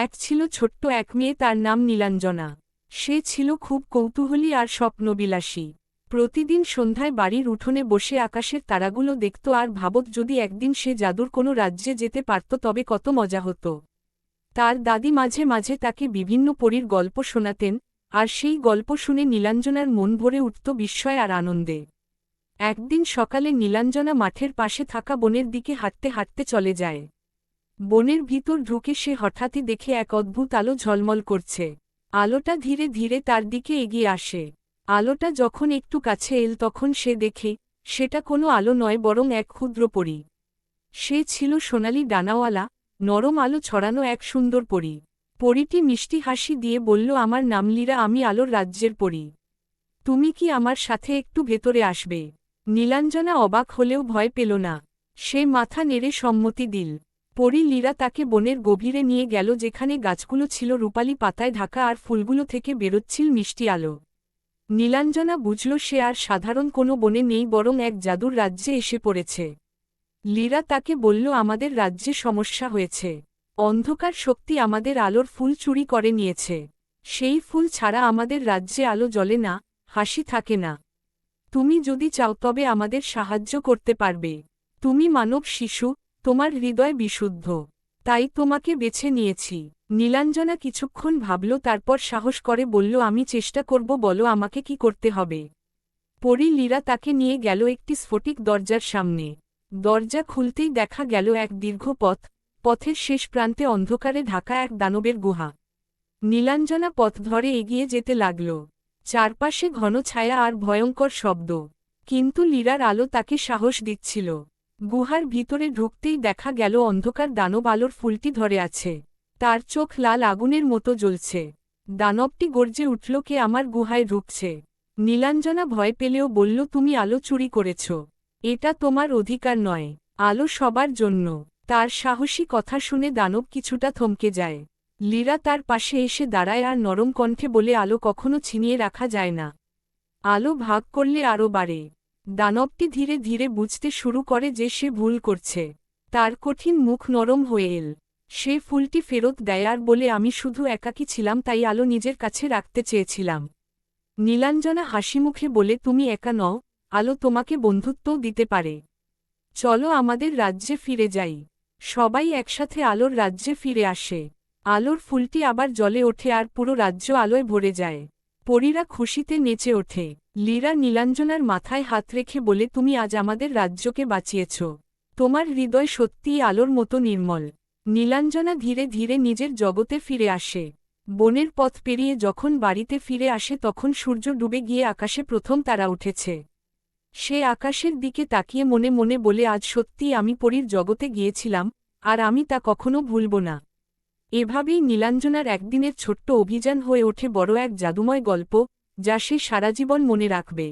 এক ছিল ছোট্ট এক মেয়ে, তার নাম নীলাঞ্জনা। সে ছিল খুব কৌতূহলী আর স্বপ্নবিলাসী। প্রতিদিন সন্ধ্যায় বাড়ির উঠোনে বসে আকাশের তারাগুলো দেখত আর ভাবত যদি একদিন সে জাদুর কোনো রাজ্যে যেতে পারত তবে কত মজা হতো। তার দাদি মাঝে মাঝে তাকে বিভিন্ন পরীর গল্প শোনাতেন, আর সেই গল্প শুনে নীলাঞ্জনার মন ভরে উঠত বিস্ময় আর আনন্দে। একদিন সকালে নীলাঞ্জনা মাঠের পাশে থাকা বনের দিকে হাঁটতে হাঁটতে চলে যায়। বনের ভিতর ঢুকে সে হঠাৎই দেখে এক অদ্ভুত আলো ঝলমল করছে। আলোটা ধীরে ধীরে তার দিকে এগিয়ে আসে। আলোটা যখন একটু কাছে এল তখন সে দেখে সেটা কোনো আলো নয়, বরং এক ক্ষুদ্র পরী। সে ছিল সোনালি ডানাওয়ালা, নরম আলো ছড়ানো এক সুন্দর পরী। পরীটি মিষ্টি হাসি দিয়ে বলল, আমার নাম লীরা, আমি আলোর রাজ্যের পরী। তুমি কি আমার সাথে একটু ভেতরে আসবে? নীলাঞ্জনা অবাক হলেও ভয় পেল না। সে মাথা নেড়ে সম্মতি দিল। পরী লীরা তাকে বনের গভীরে নিয়ে গেল, যেখানে গাছগুলো ছিল রূপালি পাতায় ঢাকা আর ফুলগুলো থেকে বেরোচ্ছিল মিষ্টি আলো। নীলাঞ্জনা বুঝল সে আর সাধারণ কোনো বনে নেই, বরং এক জাদুর রাজ্যে এসে পড়েছে। লীরা তাকে বলল, আমাদের রাজ্যে সমস্যা হয়েছে। অন্ধকার শক্তি আমাদের আলোর ফুল চুরি করে নিয়েছে। সেই ফুল ছাড়া আমাদের রাজ্যে আলো জ্বলে না, হাসি থাকে না। তুমি যদি চাও তবে আমাদের সাহায্য করতে পারবে। তুমি মানব শিশু, তোমার হৃদয় বিশুদ্ধ, তাই তোমাকে বেছে নিয়েছি। নীলাঞ্জনা কিছুক্ষণ ভাবল, তারপর সাহস করে বলল, আমি চেষ্টা করব, বলো আমাকে কি করতে হবে। পরী লীরা তাকে নিয়ে গেল একটি স্ফটিক দরজার সামনে। দরজা খুলতেই দেখা গেল এক দীর্ঘ পথ। পথের শেষ প্রান্তে অন্ধকারে ঢাকা এক দানবের গুহা। নীলাঞ্জনা পথ ধরে এগিয়ে যেতে লাগল। চারপাশে ঘন ছায়া আর ভয়ঙ্কর শব্দ, কিন্তু লীরার আলো তাকে সাহস দিচ্ছিল। গুহার ভিতরে ঢুকতেই দেখা গেল অন্ধকার দানব আলোর ফুলটি ধরে আছে। তার চোখ লাল আগুনের মতো জ্বলছে। দানবটি গর্জে উঠল, কে আমার গুহায় ঢুকছে? নীলাঞ্জনা ভয় পেলেও বলল, তুমি আলো চুরি করেছ। এটা তোমার অধিকার নয়। আলো সবার জন্য। তার সাহসী কথা শুনে দানব কিছুটা থমকে যায়। লীরা তার পাশে এসে দাঁড়ায় আর নরম কণ্ঠে বলে, আলো কখনো ছিনিয়ে রাখা যায় না। আলো ভাগ করলে আরও বাড়ে। দানবটি ধীরে ধীরে বুঝতে শুরু করে যে সে ভুল করছে। তার কঠিন মুখ নরম হয়ে এল। সে ফুলটি ফেরত দেয় আর বলে, আমি শুধু একাকী ছিলাম, তাই আলো নিজের কাছে রাখতে চেয়েছিলাম। নীলাঞ্জনা হাসিমুখে বলে, তুমি একা নও, আলো তোমাকে বন্ধুত্বও দিতে পারে। চলো আমাদের রাজ্যে ফিরে যাই। সবাই একসাথে আলোর রাজ্যে ফিরে আসে। আলোর ফুলটি আবার জ্বলে ওঠে আর পুরো রাজ্য আলোয় ভরে যায়। পরীরা খুশিতে নেচে ওঠে। লীরা নীলাঞ্জনার মাথায় হাত রেখে বলে, তুমি আজ আমাদের রাজ্যকে বাঁচিয়েছ। তোমার হৃদয় সত্যিই আলোর মতো নির্মল। নীলাঞ্জনা ধীরে ধীরে নিজের জগতে ফিরে আসে। বনের পথ পেরিয়ে যখন বাড়িতে ফিরে আসে তখন সূর্য ডুবে গিয়ে আকাশে প্রথম তারা উঠেছে। সে আকাশের দিকে তাকিয়ে মনে মনে বলে, আজ সত্যিই আমি পরীর জগতে গিয়েছিলাম, আর আমি তা কখনো ভুলব না। এভাবেই নীলাঞ্জনার একদিনের ছোট্ট অভিযান হয়ে ওঠে বড় এক জাদুময় গল্প, যা সে সারাজীবন মনে রাখবে।